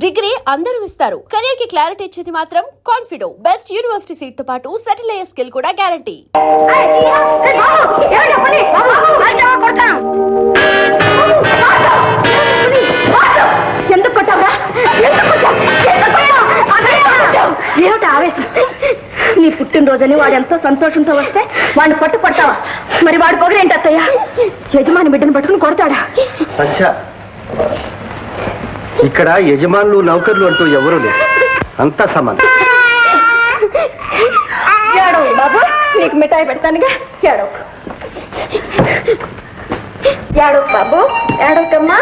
Degree అందరూ ఇస్తారు, career కి క్లారిటీ ఇచ్చేది మాత్రం కాన్ఫిడో. బెస్ట్ యూనివర్సిటీ సీట్ తో పాటు సెటిల్ అయ్యే స్కిల్ కూడా గ్యారంటీ. ఏమిటి ఆవేశం? నీ పుట్టినరోజని వాడు ఎంతో సంతోషంతో వస్తే వాడిని పట్టుపడతావా? మరి వాడు పొగరేంటి అత్తయ్య? యజమాని బిడ్డను పట్టుకుని కొడతాడా? ఇక్కడ యజమానులు నౌకర్లు అంటూ ఎవరూ లేరు, అంతా సమానం. ఏడవు బాబు, నీకు మిఠాయి పెడతానుగా. ఏడవు ఏడవు బాబు, ఏడవకమ్మా.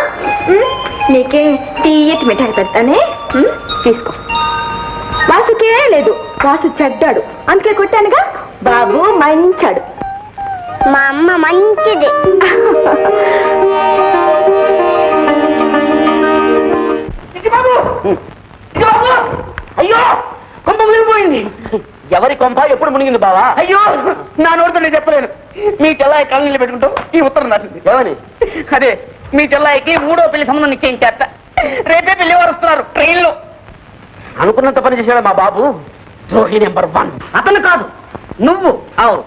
నీకే తీయటి మిఠాయి పెడతానే, తీసుకో. వాసుకే లేదు, వాసు చెడ్డాడు, అందుకే కొట్టానుగా. బాబు మంచాడు, మా అమ్మ మంచిది. అయ్యో కొంప మునిగిపోయింది. ఎవరి కొంప ఎప్పుడు మునిగింది బావా? అయ్యో నా నోటితో నేను చెప్పలేను. మీ చెల్లాయి కళ్ళ పెట్టుకుంటూ ఈ ఉత్తరం రాసింది. ఎవరి? అదే మీ చెల్లాయికి 3వ పెళ్లి సంబంధం నిశ్చయించేస్తా. రేపే పెళ్లి వారు వస్తున్నారు ట్రైన్ లో. అనుకున్నంత పని చేశాడు మా బాబు. ద్రోహి నెంబర్ 1 అతను కాదు, నువ్వు. అవును,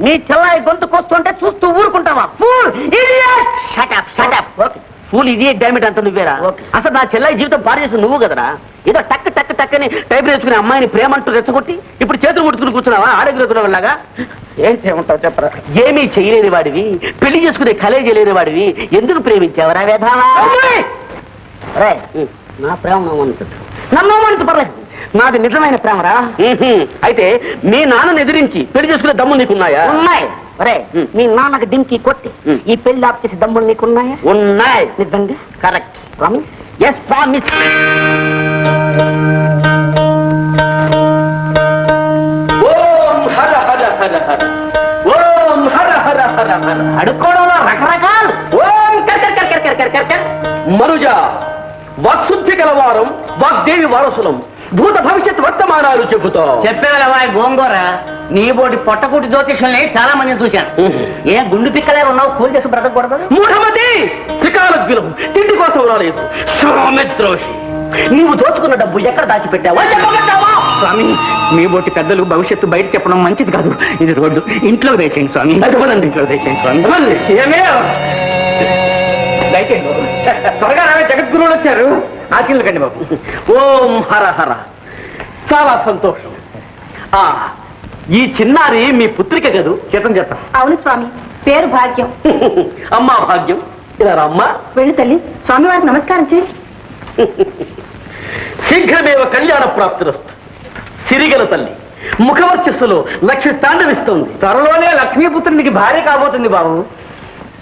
మీ చెల్లాయి గొంతు కోస్తుంటే చూస్తూ ఊరుకుంటావా? Fool idiot. Shut up shut up. Okay, fool idiot dammit అంత నువ్వేరా? అసలు నా చెల్లాయి జీవితం పాడు చేసి నువ్వు కదరా. ఏదో టక్ టక్ టక్ అని టైప్ వేసుకునే అమ్మాయిని ప్రేమంటూ రెచ్చగొట్టి ఇప్పుడు చేతులు ముట్టుకుని కూర్చున్నావా ఆడగిరేకునేలాగా? ఏం చేయమంటావు చెప్పరా? ఏమీ చేయలేని వాడివి, పెళ్లి చేసుకునే కలే చేయలేని వాడివి, ఎందుకు ప్రేమించావరా వేధావా? నా ప్రేమ నమ్మచ్చు పర్లేదు, నాది నిజమైన ప్రేమరా. అయితే మీ నాన్నని ఎదిరించి పెళ్లి చేసుకునే దమ్ములు నీకున్నాయా? ఉన్నాయి. ఒరే, మీ నాన్నకి డింకి కొట్టి ఈ పెళ్లి ఆప్ చేసే దమ్ములు నీకున్నాయా? ఉన్నాయి. నిజంగా? కరెక్ట్. ప్రామిస్? Yes promise. ఓం హర హర హర హర, ఓం హర హర హర హర. అడుక్కోవడంలో రకరకాలు. ఓం కర్ కర్ కర్ కర్ కర్ కర్. మనుజ వాక్శుద్ధి గలవారం, వాగ్దేవి వారసులం, భూత భవిష్యత్ వర్తమానాలు చెబుతాం. చెప్పేవాళ్ళ గోంగూర, నీ బోటి పొట్టకూటి జ్యోతిష్యుల్ని చాలా మందిని చూశాను. ఏ గుండు పిక్కలే ఉన్నావు, కూల్ చేసి బ్రతకూడదు. మూఢమతి త్రికాలజ్ఞులం, తిండి కోసం రాలేదు. స్వామిద్రోషి, నీవు దోచుకున్న డబ్బు ఎక్కడ దాచిపెట్టావా? స్వామి, మీ బోటి పెద్దలు భవిష్యత్తు బయట చెప్పడం మంచిది కాదు. ఇది రోడ్డు, ఇంట్లో వేసేయండి స్వామి. ఇంట్లో వేసేయండి స్వామి. ఏమే దయచేయండి బాబు, త్వరగా రావే, జగద్గురువులు వచ్చారు. ఆశీర్లు కండి బాబు. ఓం హర హర. చాలా సంతోషం. ఈ చిన్నారి మీ పుత్రిక కదూ? చేతం చేస్తాం. అవును స్వామి, పేరు భాగ్యం. అమ్మా భాగ్యం, ఇలా అమ్మా. వెళ్ళి తల్లి, స్వామివారికి నమస్కారం చేయి. శీఘ్రమేవ కళ్యాణ ప్రాప్తిరస్తు. సిరిగల తల్లి ముఖవర్చస్సులో లక్ష్మి తాండవిస్తోంది. త్వరలోనే లక్ష్మీపుత్రునికి భార్య కాబోతుంది బాబు.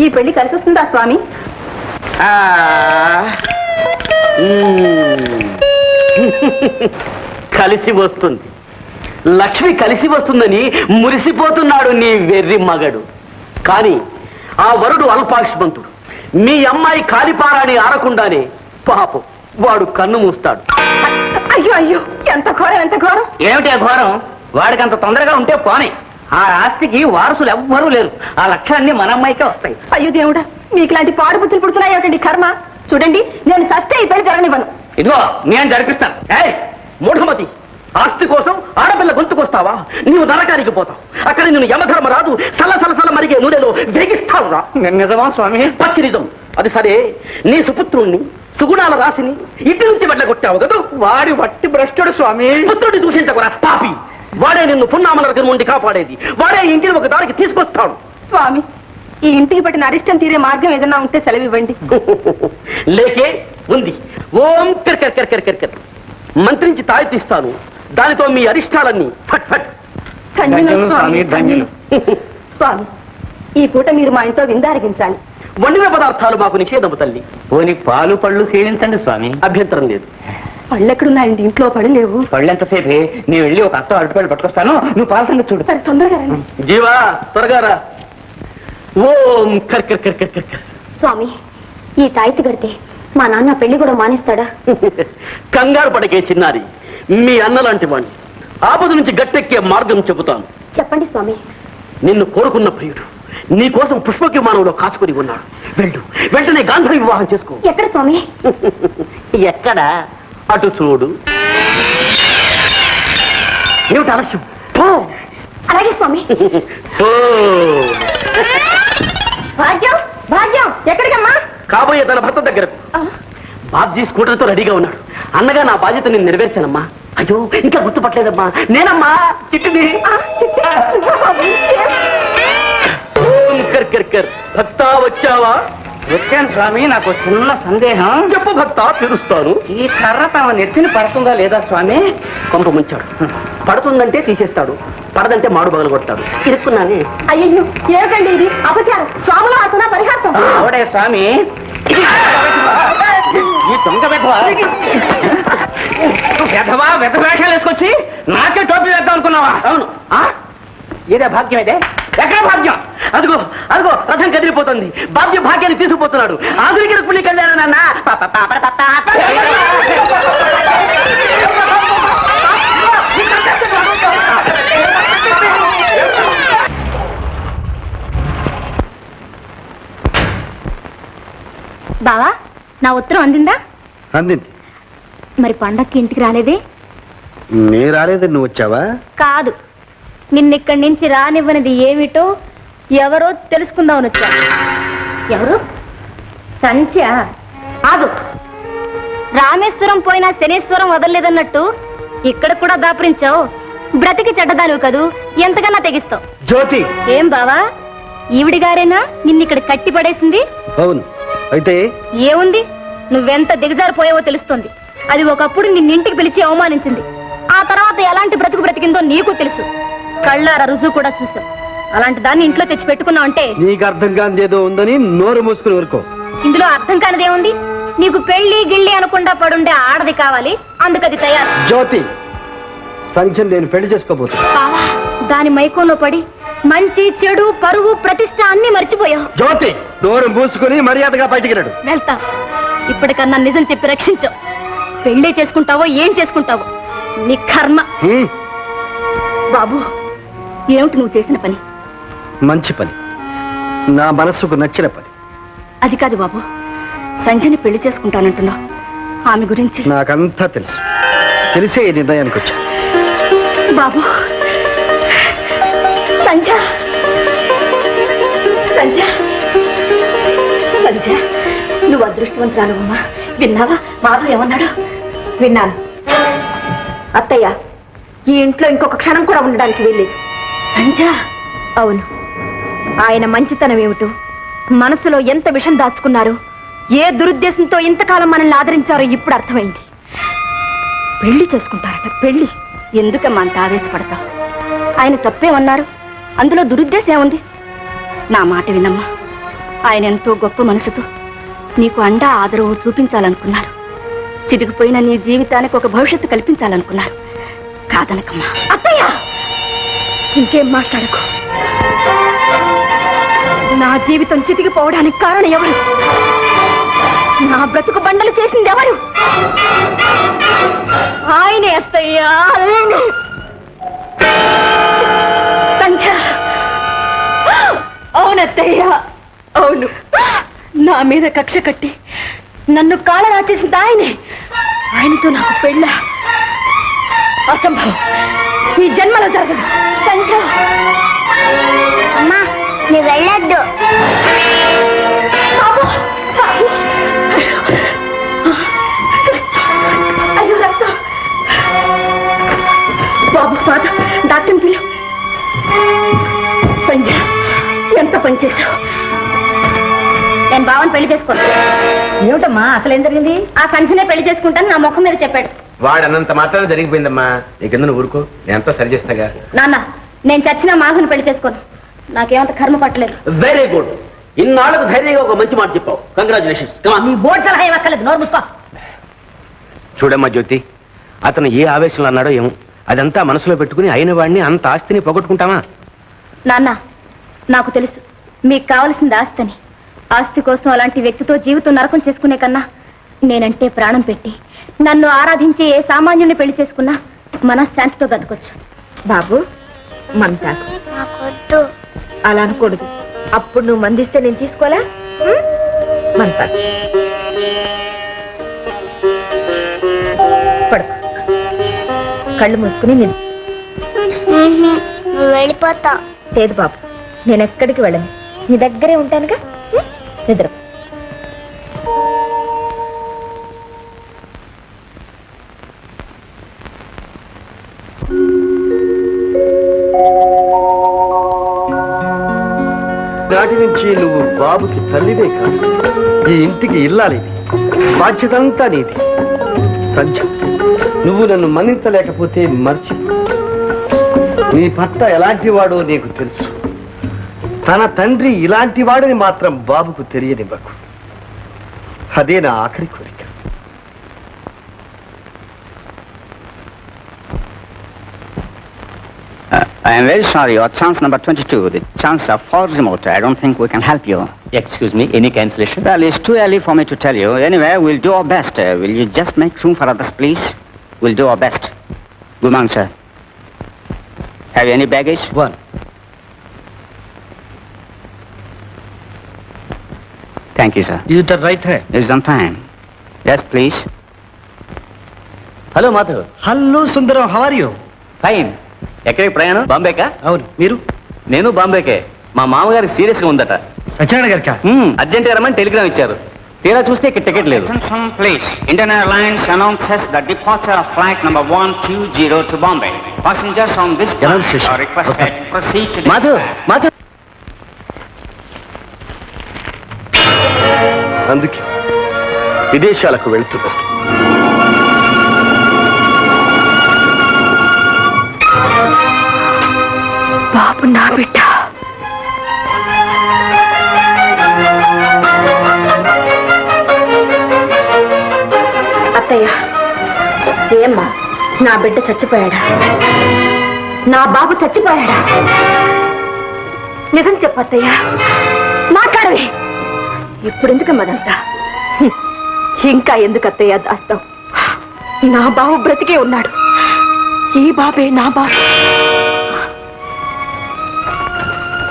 ఈ పెళ్లి కలిసి వస్తుందా స్వామి? కలిసి వస్తుంది. లక్ష్మి కలిసి వస్తుందని మురిసిపోతున్నాడు నీ వెర్రి మగడు. కానీ ఆ వరుడు అల్పాయుష్మంతుడు. మీ అమ్మాయి కాలిపారాని ఆడకుండానే పాపం వాడు కన్ను మూస్తాడు. అయ్యో అయ్యో, ఎంత ఘోరం, ఎంత ఘోరం. ఏమిటి ఘోరం? వాడికి అంత తొందరగా ఉంటే పోనీ. ఆ ఆస్తికి వారసులు ఎవ్వరూ లేరు. ఆ లక్ష్యాన్ని మన అమ్మాయికే వస్తాయి. అయ్యో దేవుడా, మీకు ఇలాంటి పాడు బుద్ధులు పుడుతున్నాయి ఏమిటండి కర్మ. చూడండి, నేను సస్తే ఈ పెళ్లి జరగనివ్వను. ఇదిగో నేను జరిపిస్తాను. మూఢమతి, ఆస్తి కోసం ఆడపిల్ల గొంతుకొస్తావా? నీవు నరకానికి పోతావు. అక్కడ నేను యమధర్మరాజు సల సల సల మరిగే నూనెలో వేగిస్తావురా. నిజమా స్వామి? పచ్చి నిజం. అది సరే, నీ సుపుత్రుణ్ణి సుగుణాల రాసిని ఇంటి నుంచి వెళ్ళగొట్టావు కదా. వాడి వట్టి భ్రష్టుడు స్వామి. పుత్రుడిని దూషించకురా పాపి. వాడే నిన్ను పున్నామనరకం నుండి కాపాడేది. వాడే ఇంటిని ఒక దారికి తీసుకొస్తాడు. స్వామి, ఈ ఇంటికి పట్టిన అరిష్టం తీరే మార్గం ఏదన్నా ఉంటే సెలవివ్వండి. లేకే ఉంది. ఓం కిర్కర్ కిర్కర్ కిర్కర్ మంత్రించి తాయి తీస్తాను. దానితో మీ అరిష్టాలన్నీ ఫట్ ఫట్. స్వామి, ఈ పూట మీరు మా ఇంట్లో విందారగించాలి. వండిన పదార్థాలు మాకు నిషేధము తల్లి. పోనీ పాలు పళ్ళు సేవించండి స్వామి. అభ్యంతరం లేదు. పళ్ళెక్కడున్నాయండి? ఇంట్లో పళ్ళు లేవు. పళ్ళు ఎంతసేపే, నేను వెళ్ళి ఒక అత్త అరటిపళ్ళు పట్టుకొస్తాను, నువ్వు పాల సంగతి చూడు. సరే, తొందరగా రండి. జీవా, త్వరగా రా. ఓం కర్కర్ కర్కర్ కర్కర్. స్వామి, ఈ తాయితీ కడితే మా నాన్న పెళ్లి కూడా మానేస్తాడా? కంగారు పడకే చిన్నారి, మీ అన్నలాంటి వాణ్ణి. ఆపద నుంచి గట్టెక్కే మార్గం చెబుతాను. చెప్పండి స్వామి. నిన్ను కోరుకున్న ప్రియుడు నీ కోసం పుష్పక విమానంలో కాచుకుని ఉన్నాడు. వెళ్ళు, వెంటనే గాంధర్వ వివాహం చేసుకో. ఎక్కడ స్వామి? ఎక్కడ? అటు చూడు. ఏమిటి ఆలస్యం? పో. అలాగే స్వామి. పో. భాగ్యం భాగ్యం ఎక్కడికమ్మా? కాబోయే తన భర్త దగ్గరకు. బాబ్జీ స్కూటర్తో రెడీగా ఉన్నాడు. అన్నగా నా బాధ్యత నేను నెరవేర్చానమ్మా. అయ్యో ఇంకా గుర్తుపట్టలేదమ్మా, నేనమ్మా చిట్టిది. భక్త వచ్చావా? వచ్చాను స్వామి, నాకు చిన్న సందేహం. చెప్పు భక్త, తీరుస్తాను. ఈ కర్ర తమ నెత్తిని పడుతుందా లేదా స్వామి? కొంప ముంచాడు. పడుతుందంటే తీసేస్తాడు, పడదంటే మాడు బగలు కొడతాడు. ఇరుక్కున్నానే. అయ్యో ఏమిటండి ఇది అపచారం. స్వాముల ఆసన పరిహాసం. ఆవిడే స్వామి, ఈ దొంగ వెధవా వేషాలు వేసుకొచ్చి నాకే టోపీ వేద్దాం అనుకున్నావా? అవును. ఏదే భాగ్యం అయితే? ఎక్కడ భాగ్యం? అదిగో అదిగో రథం కదిలిపోతుంది. బాబ్జీ భాగ్యాన్ని తీసుకుపోతున్నాడు. ఆధునిక రుక్మిణి కళ్యాణం నాన్న. బావా, నా ఉత్తరం అందిందా? అందింది. మరి పండక్కి ఇంటికి రాలేదే? నీ రాలేదు, నువ్వు వచ్చావా? కాదు, నిన్నిక్కడి నుంచి రానివ్వనిది ఏమిటో ఎవరో తెలుసుకుందామని వచ్చా. ఎవరు? సంధ్య. ఆగు. రామేశ్వరం పోయినా శనేశ్వరం వదలలేదన్నట్టు ఇక్కడ కూడా దాపురించావు. బ్రతికి చెడ్డదానివి కదూ, ఎంతకన్నా తెగిస్తావు. జ్యోతి. ఏం బావా, ఈవిడి గారేనా నిన్నిక్కడ కట్టి పడేసింది? అవును. అయితే ఏముంది, నువ్వెంత దిగజారిపోయావో తెలుస్తోంది. అది ఒకప్పుడు నిన్నింటికి పిలిచి అవమానించింది. ఆ తర్వాత ఎలాంటి బ్రతుకు బ్రతికిందో నీకు తెలుసు. కళ్ళారా రుజువు కూడా చూసావు. అలాంటి దాన్ని ఇంట్లో తెచ్చి పెట్టుకున్నావంటే నీకు అర్థం కానిది ఏదో ఉందని నోరు మూసుకుని ఊరుకో. ఇందులో అర్థం కానిదేముంది? నీకు పెళ్లి గిళ్ళి అనకుండా పడుండే ఆడది కావాలి, అందుకది తయారు. జ్యోతి, సంఖ్యను నేను పెళ్లి చేసుకోబోతున్నా. బావా, దాని మైకంలో పడి మంచి చెడు పరువు ప్రతిష్ట అన్ని మర్చిపోయావు. జ్యోతి, నోరు మూసుకుని మర్యాదగా బయటికి రాడు. వెళ్తా. ఇప్పటికన్నా నిజం చెప్పి రక్షించావు. పెళ్లి చేసుకుంటావో ఏం చేసుకుంటావో నీ కర్మ. బాబు, ఏమిటి నువ్వు చేసిన పని? మంచి పని, నా మనస్సుకు నచ్చిన పని. అది కాదు బాబు, సంజయ్ని పెళ్లి చేసుకుంటానంటున్నావు. ఆమె గురించి నాకంతా తెలుసు. తెలిసే ఈ నిర్ణయానికి వచ్చా. బాబు, సంధ్య సంధ్య సంధ్య, నువ్వు అదృష్టవంతురాలమ్మా. విన్నావా మాధవ్ ఏమన్నాడు? విన్నాను. అత్తయ్య, ఈ ఇంట్లో ఇంకొక క్షణం కూడా ఉండడానికి వీల్లేదు. సంధ్య. అవును, ఆయన మంచితనం ఏమిటో, మనసులో ఎంత విషం దాచుకున్నారో, ఏ దురుద్దేశంతో ఇంతకాలం మనల్ని ఆదరించారో ఇప్పుడు అర్థమైంది. పెళ్లి చేసుకుంటారట. పెళ్లి ఎందుకమ్మా అంత ఆవేశపడతావు? ఆయన తప్పేమన్నారు? అందులో దురుద్దేశం ఏముంది? నా మాట వినమ్మా. ఆయన ఎంతో గొప్ప మనసుతో నీకు అండా ఆదరవు చూపించాలనుకున్నారు. చిదిగిపోయిన నీ జీవితానికి ఒక భవిష్యత్తు కల్పించాలనుకున్నారు. కాదనకమ్మా. అత్తయ్య, ఇంకేం మాట్లాడకు. నా జీవితం చితికిపోవడానికి కారణం ఎవరు? నా బ్రతుకు బండలు చేసింది ఎవరు? ఆయనే అత్తయ్యా. అవునత్తయ్య, అవును. నా మీద కక్ష కట్టి నన్ను కాళ్ళ చేసింది ఆయనే. ఆయనతో నాకు పెళ్ళ అసంభవం. ఈ జన్మలో జరగదు. సంధ్య, అమ్మా నువ్వు వెళ్ళొద్దు. బాబు, బాబు. అయ్యో రక్తం. బాబు, మాట డాక్టర్ని పిలు. సంజయ్, ఎంత పనిచేశావు. నేను బావని పెళ్లి చేసుకోను. ఏమిటమ్మా అసలు ఏం జరిగింది? ఆ సంధ్యనే పెళ్లి చేసుకుంటాను నా ముఖం మీద చెప్పాడు. వాడన్నంత మాత్రం జరిగిపోయిందమ్మా. నీకెందుకు ఊరుకో, నేను ఎంతో సరి చేస్తాగా. నాన్న, నేను చచ్చినా మాధవని పెళ్లి చేసుకోను. నాకేమంత కర్మ పట్టలేదు. Very good. ఇన్నాళ్ళకు ధైర్యంగా ఒక మంచి మాట చెప్పావు. కంగ్రాచులేషన్స్. నీ బోర్డు సలహా ఇవ్వక్కర్లేదు, నోరు మూసుకో. చూడమ్మా జ్యోతి, అతను ఏ ఆవేశంలో అన్నాడో ఏమో, అదంతా మనసులో పెట్టుకుని అయిన వాడిని అంత ఆస్తిని పోగొట్టుకుంటామా? నాన్న, నాకు తెలుసు మీకు కావలసింది ఆస్తిని. ఆస్తి కోసం అలాంటి వ్యక్తితో జీవితం నరకం చేసుకునే కన్నా నేనంటే ప్రాణం పెట్టి నన్ను ఆరాధించే ఏ సామాన్యుని పెళ్లి చేసుకున్నా మనశ్శాంతితో బతకొచ్చు. బాబు, మంతాకు. అలా అనకూడదు. అప్పుడు నువ్వు మందిస్తే నేను తీసుకోలే. మంతాకు. కళ్ళు మూసుకుని నువ్వు వెళ్ళిపోతా. లేదు బాబు, నేను ఎక్కడికి వెళ్ళను, నీ దగ్గరే ఉంటానుగా. నిద్ర. నాటి నుంచి నువ్వు బాబుకి తల్లివే కాదు, ఈ ఇంటికి ఇల్లాలిది, బాధ్యతంతా నీది. సంధ్య, నువ్వు నన్ను మన్నించలేకపోతే మర్చిపో. నీ భర్త ఎలాంటి వాడో నీకు తెలుసు. తన తండ్రి ఇలాంటి వాడని మాత్రం బాబుకు తెలియనివ్వకు. అదే నా ఆఖరి కోరిక. I am very sorry, your chance number 22, the chance of false remote. I don't think we can help you. Excuse me, any cancellation? Well, it's too early for me to tell you. Anyway, we'll do our best. Will you just make room for others, please? We'll do our best. Good morning, sir. Have you any baggage? One. Thank you, sir. Is it the right hand? It's on time. Yes, please. Hello Madhav. Hello Sundaram, how are you? Fine. ఎక్కడికి ప్రయాణం? బాంబేకా? అవును, మీరు? నేను బాంబేకే. మా మామగారికి serious గా ఉందట. Satyanarayana గారికా? Urgent రమ్మని టెలిగ్రామ్ ఇచ్చారు. తీరా చూస్తే ఇక్కడ టికెట్ లేదు. Attention, please. Indian Airlines announces the departure of flight number 120 to Bombay. Passengers on this flight Announcement. are requested to proceed to the Madhav, Madhav. అందుకే విదేశాలకు వెళ్తున్నా. బాబు నా బిడ్డ. అత్తయ్య, ఏమ్మా, నా బిడ్డ చచ్చిపోయాడా? నా బాబు చచ్చిపోయాడా? నిజం చెప్పత్తయ్య, మాట్లాడవి. ఇప్పుడు ఎందుకు మదంతా? ఇంకా ఎందుకు అత్తయ్య దాస్తావు? నా బాబు బ్రతికే ఉన్నాడు. ఈ బాబే నా బాబు.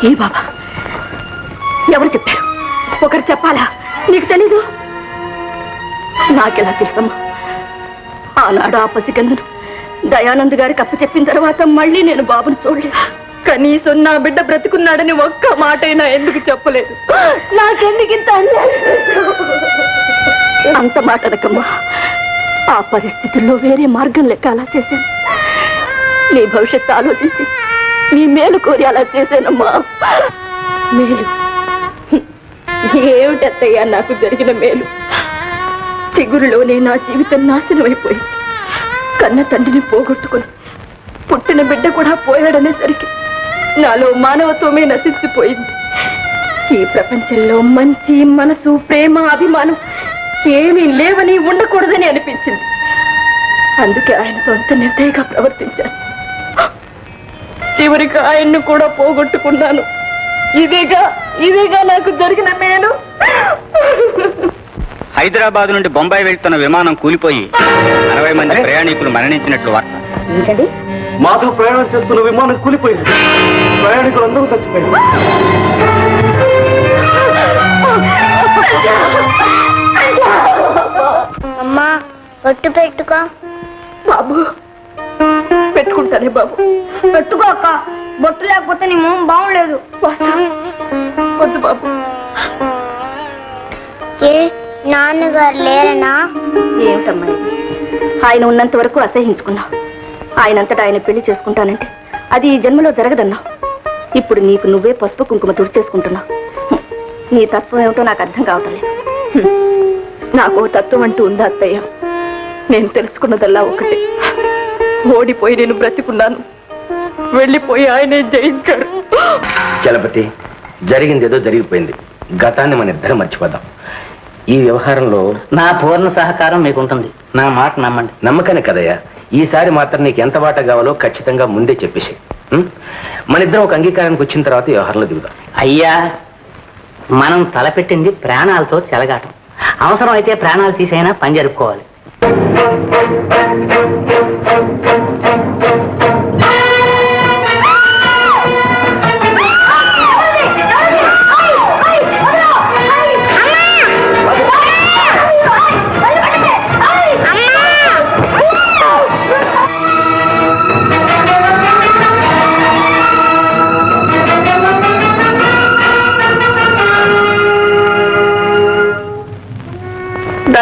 ఈ బాబా ఎవరు చెప్పారు? ఒకరు చెప్పాలా? నీకు తెలీదు? నాకెలా తెలుసమ్మా? ఆనాడు ఆ పసికందును దయానంద్ గారికి అప్పచెప్పిన తర్వాత మళ్ళీ నేను బాబుని చూడలేదు. కనీసం నా బిడ్డ బ్రతుకున్నాడని ఒక్క మాటైనా ఎందుకు చెప్పలేదు? నాకెందుకు ఇంత అన్యాయం? అంత మాట అనకమ్మా. ఆ పరిస్థితుల్లో వేరే మార్గం లెక్క అలా చేశాను. నీ భవిష్యత్తు ఆలోచించి నీ మేలు కోరి అలా చేశానమ్మా. మేలు ఏమిటత్తయ్యా నాకు జరిగిన మేలు? చిగురులోనే నా జీవితం నాశనం అయిపోయింది. కన్న తండ్రిని పోగొట్టుకుని పుట్టిన బిడ్డ కూడా పోయాడనేసరికి నాలో మానవత్వమే నశించిపోయింది. ఈ ప్రపంచంలో మంచి మనసు, ప్రేమ, అభిమానం ఏమీ లేవని, ఉండకూడదని అనిపించింది. అందుకే ఆయనతో అంత నిర్దయగా ప్రవర్తించాను. చివరికి ఆయన్ను కూడా పోగొట్టుకున్నాను. ఇదేగా నాకు జరిగిన మేలు. హైదరాబాద్ నుండి బొంబాయి వెళ్తున్న విమానం కూలిపోయి 60 మంది ప్రయాణికులు మరణించినట్లు వార్త. ఏంటండి? మాధవ్ ప్రయాణం చేస్తున్న విమానం కూలిపోయింది. ప్రయాణికులందరూ చచ్చిపోయారు. అమ్మా, ఒట్టు పెట్టుకో. బాబు, పెట్టుకుంటానే బాబు. పెట్టుకో అక్క, బొట్టు లేకపోతే నీ మొహం బాగులేదు. వద్దు బాబు. ఏ నాన్నగారు లేరనా? ఏమిటమ్మా ఇది? ఆయన ఉన్నంత వరకు అసహించుకున్నావు. ఆయనంతటా ఆయన పెళ్లి చేసుకుంటానంటే అది ఈ జన్మలో జరగదన్నావు. ఇప్పుడు నీకు నువ్వే పసుపు కుంకుమ తుడిచేసుకుంటున్నావు. నీ తత్వం ఏమిటో నాకు అర్థం కావటం లేదు. నాకు తత్వం అంటూ ఉందా అత్తయ్య? నేను తెలుసుకున్నదల్లా ఒకటే. ఓడిపోయి నేను బ్రతికున్నాను, వెళ్ళిపోయి ఆయనే జయించాడు. చలపతి, జరిగిందేదో జరిగిపోయింది. గతాన్ని మన ఇద్దరం మర్చిపోదాం. ఈ వ్యవహారంలో నా పూర్ణ సహకారం మీకుంటుంది. నా మాట నమ్మండి. నమ్మకానే కదయ్యా. ఈసారి మాత్రం నీకు ఎంత వాట కావాలో ఖచ్చితంగా ముందే చెప్పేసి మన ఇద్దరం ఒక అంగీకారానికి వచ్చిన తర్వాత వ్యవహారంలో దిగుదాం. అయ్యా, మనం తలపెట్టింది ప్రాణాలతో చెలగాటం. అవసరం అయితే ప్రాణాలు తీసైనా పని జరుపుకోవాలి.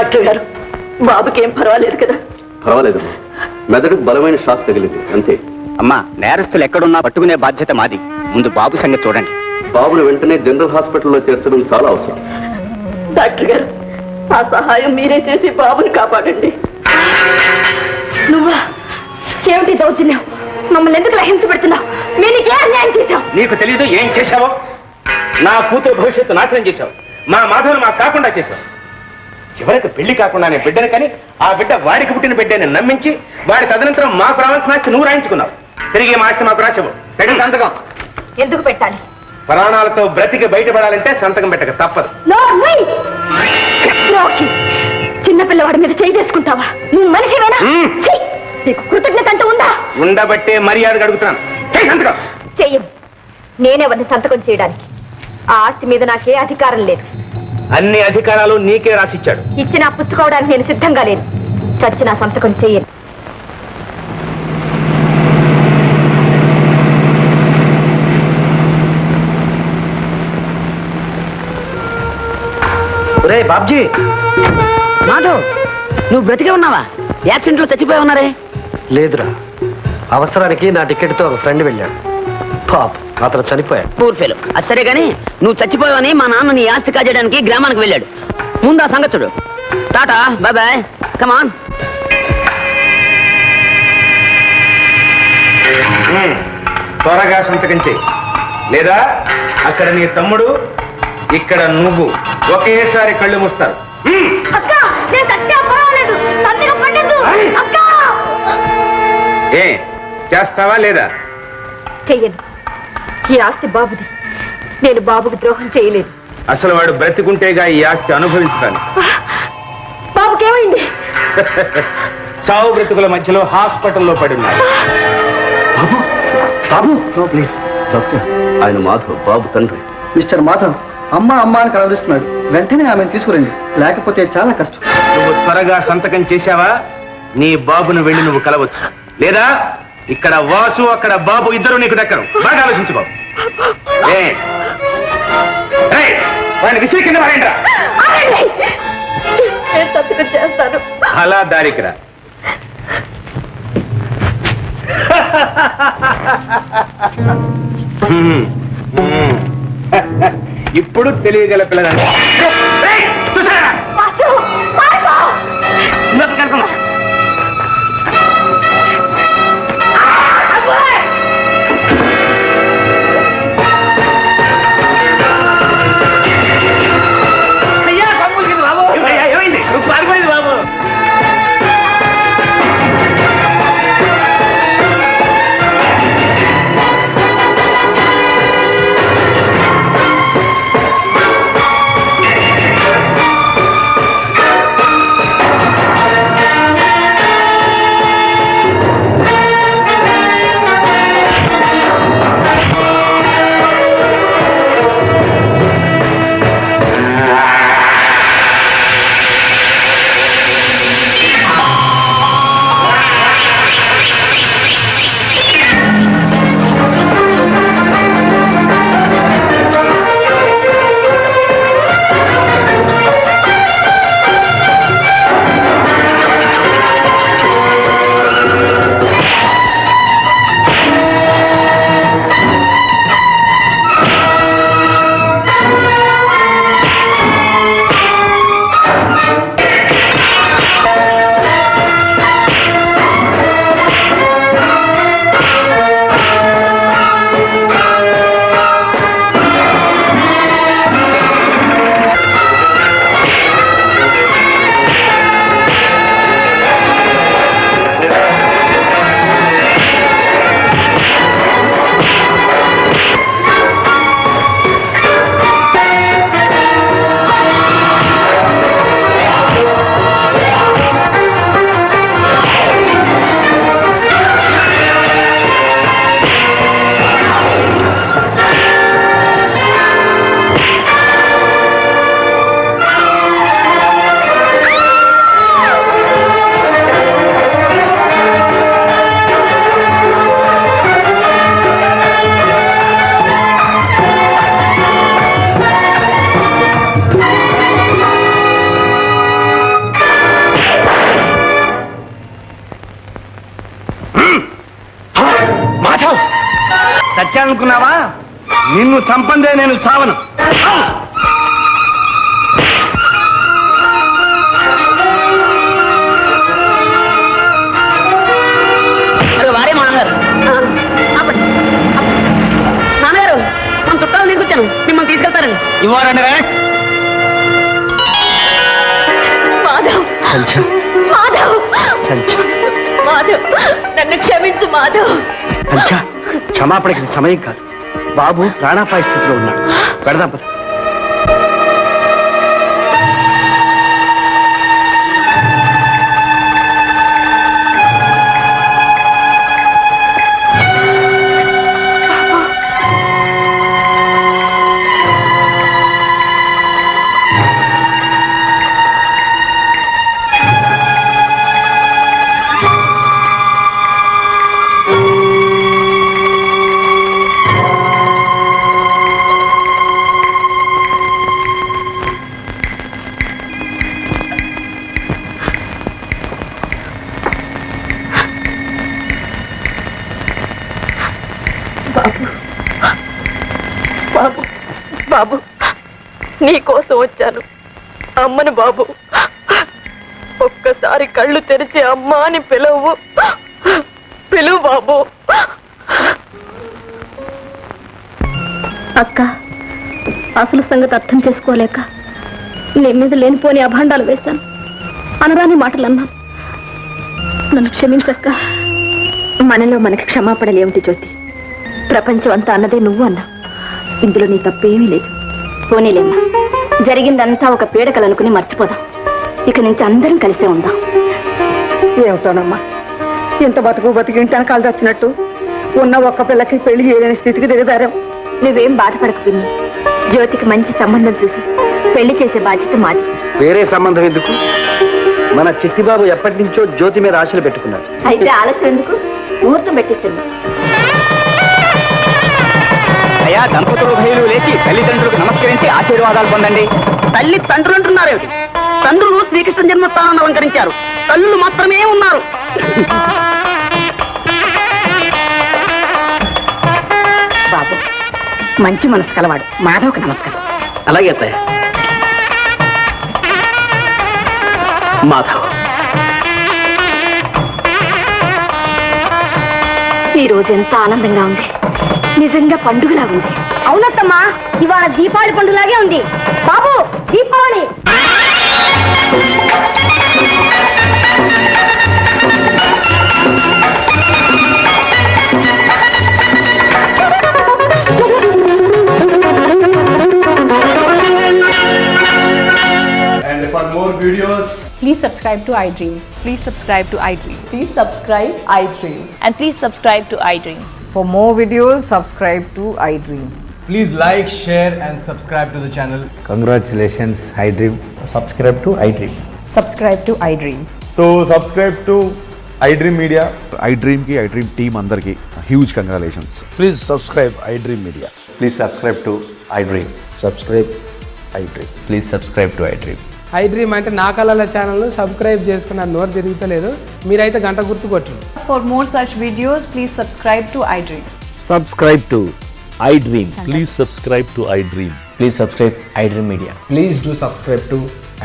డాక్టర్ గారు బాబుకి ఏం పర్వాలేదు కదా? పర్వాలేదమ్మా, మెదడుకు బలమైన షాక్ తగిలింది అంతే. అమ్మా, నేరస్తులు ఎక్కడున్నా పట్టుకునే బాధ్యత మాది. ముందు బాబు సంగతి చూడండి. బాబును వెంటనే జనరల్ హాస్పిటల్లో చేర్చడం చాలా అవసరం. డాక్టర్ గారు, ఆ సహాయం మీరే చేసి బాబుని కాపాడండి. నువ్వా? ఏమిటి దౌర్జన్యం? మమ్మల్ని ఎందుకు హింస పెడుతున్నావు? మేము నీకే అన్యాయం చేశాం. నీకు తెలియదు ఏం చేశావో? నా కూతురు భవిష్యత్తు నాశనం చేశావు. మా మాధవులు మాకు కాకుండా చేశావు. చివరికి పెళ్లి కాకుండానే బిడ్డను కానీ ఆ బిడ్డ వాడికి పుట్టిన బిడ్డని నమ్మించి వాడి తదనంతరం మాకు రావాల్సిన ఆస్తి నువ్వు రాయించుకున్నావు. తిరిగి మా ఆస్తి మాకు రాసేవు. పెట్టిన సంతకం. ఎందుకు పెట్టాలి? ప్రాణాలతో బ్రతికి బయటపడాలంటే సంతకం పెట్టక తప్పదు. చిన్నపిల్లవాడి మీద చేయి చేసుకుంటావా? నువ్వు మనిషివేనా? ఛీ! నీకు కృతజ్ఞత అంటూ ఉందా? ఉండబట్టే మర్యాదగా అడుగుతున్నాను. చెయ్యి సంతకం. చెయ్యం. నేనెవరిని సంతకం చేయడానికి? ఆ ఆస్తి మీద నాకే అధికారం లేదు. అన్ని అధికారాలు నీకే రాసిచ్చాడు. ఇచ్చినా పుచ్చుకోవడానికి నేను సిద్ధంగా లేను. చచ్చిన సంతకం చెయ్యను. ఒరే బాబ్జీ, మాధవ్, నువ్వు బ్రతికే ఉన్నావా? యాక్సిడెంట్ లో చచ్చిపోయి ఉన్నారే? లేదురా, అవసరానికి నా టికెట్తో ఒక ఫ్రెండ్ వెళ్ళాడు. పాప అతను చనిపోయాడు. Poor fellow. అది సరే గానీ నువ్వు చచ్చిపోయావని మా నాన్న నీ ఆస్తి కాజేయడానికి గ్రామానికి వెళ్ళాడు. ముందు ఆ సంగతి చూడు. టాటా, బాయ్ బాయ్, కమాన్. త్వరగా సంతకం చెయ్యి, లేదా అక్కడ నీ తమ్ముడు, ఇక్కడ నువ్వు ఒకేసారి కళ్ళు మూస్తారు. ఏ చేస్తావా లేదా? చెయ్యను. ఈ ఆస్తి బాబుది. నేను బాబుకి ద్రోహం చేయలేదు. అసలు వాడు బ్రతికుంటేగా ఈ ఆస్తి అనుభవించుతాను. బాబుకేమైంది? చావు బ్రతుకుల మధ్యలో హాస్పిటల్లో పడి ఉన్నాడు. బాబు బాబు ప్లీజ్ డాక్టర్, ఆయన మాధవ్, బాబు తండ్రి. మిస్టర్ మాధవ్, అమ్మ అని కలవరిస్తున్నాడు. వెంటనే ఆమెను తీసుకురండి, లేకపోతే చాలా కష్టం. నువ్వు త్వరగా సంతకం చేశావా నీ బాబును వెళ్ళి నువ్వు కలవచ్చు. లేదా ఇక్కడ వాసు అక్కడ బాబు ఇద్దరు నీకు దక్కరు. బాగా ఆలోచించుకో. వాడిని విసిరి కింద పడేయండిరా. నేను సంతకం చేస్తాను. అలా దారికిరా. ఇప్పుడు తెలియగల పిల్లలంటే ఎక్కాలనుకున్నావా? నిన్ను చంపందే నేను చావను. వారే మా నాన్నగారు. నాన్నగారు, మనం చుట్టాలు తీసుకొచ్చాను, మిమ్మల్ని తీసుకెళ్తారండి. ఇవ్వాలండి మాధవ్ సంధ్య, మాధవ్ సంధ్య, మాధవ్, నన్ను క్షమించు మాధవ్. సంధ్య, క్షమాపణకి సమయం కాదు. బాబు ప్రాణాపాయ స్థితిలో ఉన్నాడు. పెడదాం పద. బాబు, బాబు, నీకోసం వచ్చాను. అమ్మను బాబు, ఒక్కసారి కళ్ళు తెరిచి అమ్మ అని పిలువు. పిలువు బాబు. అక్క, అసలు సంగతి అర్థం చేసుకోలేక నీ మీద లేనిపోని అభాండాలు వేశాను. అనరాని మాటలు అన్నాను. నన్ను క్షమించక్క. మనలో మనకి క్షమాపణలు ఏమిటి జ్యోతి? ప్రపంచం అంతా అన్నదే నువ్వు అన్నా. ఇందులో నీ తప్పేమీ లేదు. పోనీలేమ్మా, జరిగిందంతా ఒక పీడకలనుకుని మర్చిపోదాం. ఇక నుంచి అందరం కలిసే ఉందాం. ఏమిటోనమ్మా, ఇంత బతికి ఇంటి వెనకాల వచ్చినట్టు ఉన్న ఒక్క పిల్లకి పెళ్లి చేయలేని స్థితికి దిగజారాం. నువ్వేం బాధపడకు పిన్ని. జ్యోతికి మంచి సంబంధం చూసి పెళ్లి చేసే బాధ్యత మాది. వేరే సంబంధం ఎందుకు? మన చిట్టిబాబు ఎప్పటి నుంచో జ్యోతి మీద ఆశలు పెట్టుకున్నాడు. అయితే ఆలస్యం ఎందుకు? ముహూర్తం పెట్టించండి. అయ్యా, దంపతులు భయులు లేచి తల్లిదండ్రులకు నమస్కరించి ఆశీర్వాదాలు పొందండి. తల్లి తండ్రులు అంటున్నారేమిటి? తండ్రులు శ్రీకృష్ణ జన్మస్థానాన్ని అలంకరించారు, తల్లులు మాత్రమే ఉన్నారు. బాబు మంచి మనసు కలవాడు. మాధవ్కి నమస్కారం. అలాగే అత్తయ్య. మాధవ్, ఈ రోజు ఎంత ఆనందంగా ఉంది. నిజంగా పండుగలా ఉంది. అవునత్తమ్మా, ఇవాళ దీపావళి పండుగలాగే ఉంది. బాబు, Deepavali. And for more videos, please subscribe to iDream. Please subscribe to iDream. Please subscribe iDream. And please subscribe to iDream. For more videos, subscribe to iDream. please like, share and subscribe to the channel. Congratulations, iDream. Subscribe to iDream. Subscribe to iDream. So subscribe to iDream Media. iDream ki iDream team andarki huge congratulations. Please subscribe iDream Media. Please subscribe to iDream. Subscribe iDream. Please subscribe to iDream. iDream అంటే నా కళల channel subscribe చేసుకున్న నోరు తిరుగుతలేదు. మీరైతే గంట గుర్తు కొట్టండి. For more such videos, please subscribe to iDream. Subscribe to iDream. Please subscribe to iDream. Please subscribe iDream Media. Please do subscribe to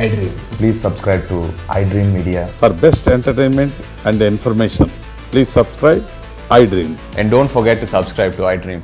iDream. Please subscribe to iDream Media. For best entertainment and information, please subscribe iDream. And don't forget to subscribe to iDream.